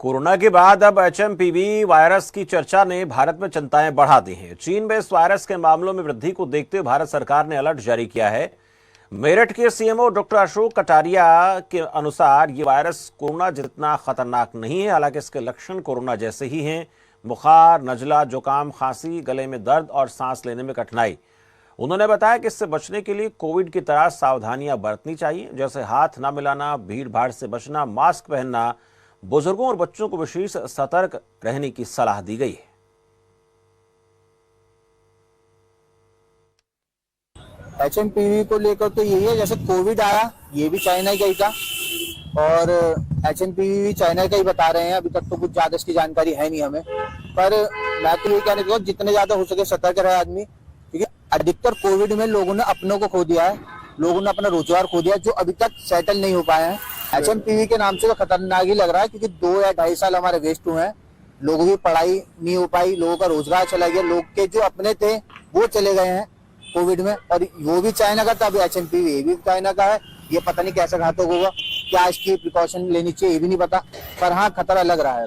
Corona के बाद अब एचएमपीवी वायरस की चर्चा ने भारत में चिंताएं बढ़ा दी हैं। चीन में इस वायरस के मामलों में वृद्धि को देखते हुए भारत सरकार ने अलर्ट जारी किया है। मेरठ के सीएमओ डॉक्टर अशोक कटारिया के अनुसार ये वायरस कोरोना जितना खतरनाक नहीं है। हालांकि इसके लक्षण कोरोना जैसे ही हैं, बुखार, नजला, जुकाम, खांसी, गले में दर्द और सांस लेने में कठिनाई। उन्होंने बताया कि इससे बचने के लिए कोविड की तरह सावधानियां बरतनी चाहिए, जैसे हाथ न मिलाना, भीड़ भाड़ से बचना, मास्क पहनना। बुजुर्गों और बच्चों को विशेष सतर्क रहने की सलाह दी गई है। एचएमपीवी को लेकर तो यही है, जैसे कोविड आया ये भी चाइना का ही था और एचएमपीवी भी चाइना का ही बता रहे हैं। अभी तक तो कुछ ज्यादा इसकी जानकारी है नहीं हमें, पर मैं तो ये कहने चाहूँगा जितने ज्यादा हो सके सतर्क रहे आदमी, क्योंकि अधिकतर कोविड में लोगों ने अपनों को खो दिया है, लोगों ने अपना रोजगार खो दिया, जो अभी तक सेटल नहीं हो पाए हैं। एचएमपीवी के नाम से तो खतरनाक ही लग रहा है, क्योंकि 2 या 2.5 साल हमारे वेस्ट हुए हैं। लोगों की पढ़ाई नहीं हो पाई, लोगों का रोजगार चला गया, लोग के जो अपने थे वो चले गए हैं कोविड में। और वो भी चाइना का था, अभी एचएमपीवी भी चाइना का है। ये पता नहीं कैसा घातक होगा, क्या इसकी प्रिकॉशन लेनी चाहिए ये भी नहीं पता, पर हाँ खतरा लग रहा है।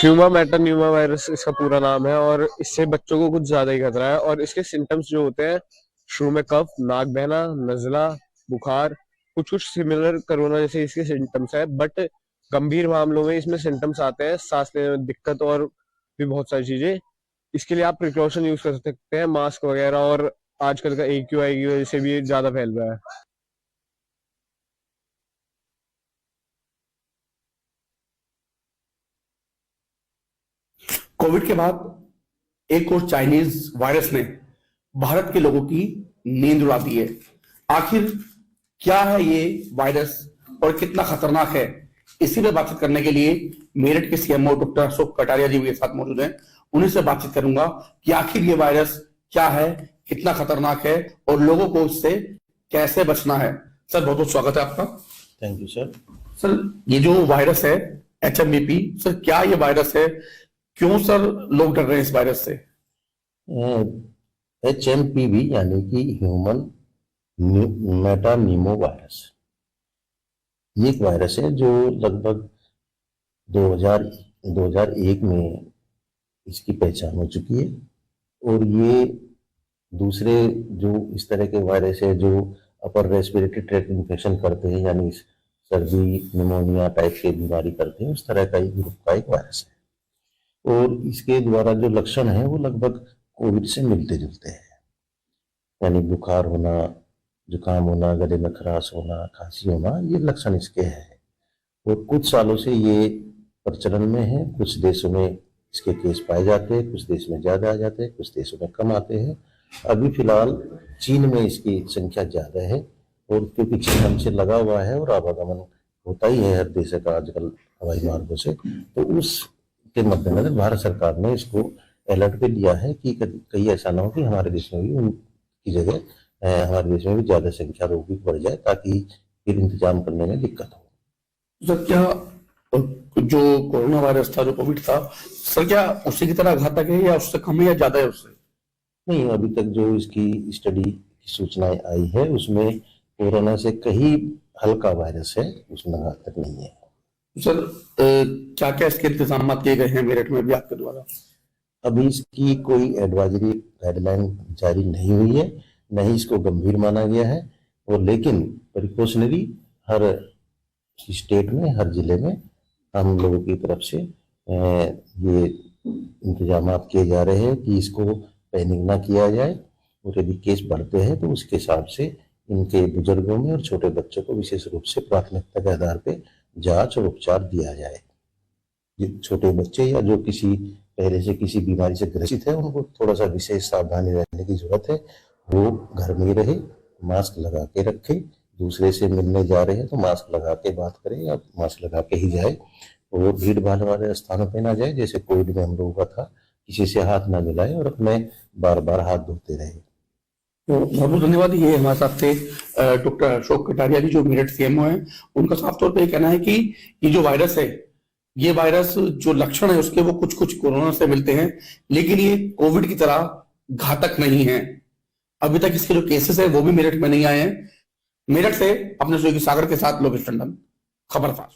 ह्यूमा मेटान्यूमा वायरस इसका पूरा नाम है और इससे बच्चों को कुछ ज्यादा ही खतरा है। और इसके सिम्टम्स जो होते हैं, शुरू में कफ, नाक बहना, नजला, बुखार, कुछ सिमिलर कोरोना जैसे इसके सिम्टम्स है। बट गंभीर मामलों में इसमें सिम्टम्स आते हैं, सांस लेने में दिक्कत और भी बहुत सारी चीजें। इसके लिए आप प्रिकॉशन यूज कर सकते हैं, मास्क वगैरह, और आजकल का AQI की वजह से भी ज्यादा फैल रहा है। कोविड के बाद एक और चाइनीज वायरस ने भारत के लोगों की नींद उड़ा दी है। आखिर क्या है ये वायरस और कितना खतरनाक है, इसी पे बातचीत करने के लिए मेरठ के सीएमओ डॉक्टर अशोक कटारिया जी मेरे साथ मौजूद हैं। उन्हीं से बातचीत करूंगा कि आखिर ये वायरस क्या है, कितना खतरनाक है और लोगों को इससे कैसे बचना है। सर बहुत बहुत स्वागत है आपका। Thank you sir. सर ये जो वायरस है एचएमबीपी, सर क्या ये वायरस है, क्यों सर लोग डर रहे हैं इस वायरस से? HMPV यानी कि ह्यूमन मेटान्यूमो वायरस, ये एक वायरस है जो लगभग 2001 में इसकी पहचान हो चुकी है। और ये दूसरे जो इस तरह के वायरस है जो अपर रेस्पिरेटरी ट्रैक्ट इन्फेक्शन करते हैं, यानी सर्दी, निमोनिया टाइप की बीमारी करते हैं, उस तरह का ही ग्रुप का एक वायरस है। और इसके द्वारा जो लक्षण है वो लगभग कोविड से मिलते जुलते हैं, यानी बुखार होना, जुकाम होना, गले में खराश होना, खांसी होना, ये लक्षण इसके हैं। और कुछ सालों से ये प्रचलन में है। कुछ देशों में इसके केस पाए जाते हैं, कुछ देश में ज्यादा आ जाते हैं, कुछ देशों में कम आते हैं। अभी फिलहाल चीन में इसकी संख्या ज्यादा है, और क्योंकि चीन हमसे लगा हुआ है और आवागमन होता ही है हर देश का आजकल हवाई मार्गों से, तो उस के मद्देनजर भारत सरकार ने इसको अलर्ट पे लिया है कि कहीं ऐसा ना हो कि हमारे देश में भी उनकी जगह हमारे देश में भी ज्यादा संख्या रोगी बढ़ जाए, ताकि फिर इंतजाम करने में दिक्कत हो। सर क्या जो कोरोना वायरस था, जो कोविड था, सर क्या उसी की तरह घातक है या उससे कम है या ज्यादा है उससे? नहीं, अभी तक जो इसकी स्टडी की सूचनाएं आई है उसमें कोरोना से कहीं हल्का वायरस है, उसमें घातक नहीं है। सर क्या क्या इसके इंतजाम किए गए हैं मेरठ में भी आपके द्वारा? अभी इसकी कोई एडवाइजरी गाइडलाइन जारी नहीं हुई है, नहीं इसको गंभीर माना गया है। और लेकिन प्रिकॉशनरी हर स्टेट में, हर जिले में हम लोगों की तरफ से ये इंतजाम किए जा रहे हैं कि इसको पैनिक ना किया जाए, और यदि केस बढ़ते हैं तो उसके हिसाब से इनके बुजुर्गों में और छोटे बच्चों को विशेष रूप से प्राथमिकता के आधार पे जांच और उपचार दिया जाए। जो छोटे बच्चे या जो किसी पहले से किसी बीमारी से ग्रसित है, उनको थोड़ा सा विशेष सावधानी रहने की जरूरत है। वो घर में ही रहे, मास्क लगा के रखे, दूसरे से मिलने जा रहे हैं तो मास्क लगा के बात करें या मास्क लगा के ही जाए, और भीड़ भाड़ वाले स्थानों पे ना जाए, जैसे कोविड में हम लोगों का था, किसी से हाथ ना मिलाए और अपने बार बार हाथ धोते रहे। तो बहुत बहुत धन्यवाद। ये हमारे साथ थे डॉक्टर अशोक कटारिया जी, जो मेरठ सीएमओ हैं। उनका साफ तौर पे ये कहना है कि ये जो वायरस है, ये वायरस जो लक्षण है उसके वो कुछ कुछ कोरोना से मिलते हैं, लेकिन ये कोविड की तरह घातक नहीं है। अभी तक इसके जो केसेस है वो भी मेरठ में नहीं आए हैं। मेरठ से अपने सहयोगी सागर के साथ लोकेश टंडन, खबरसार।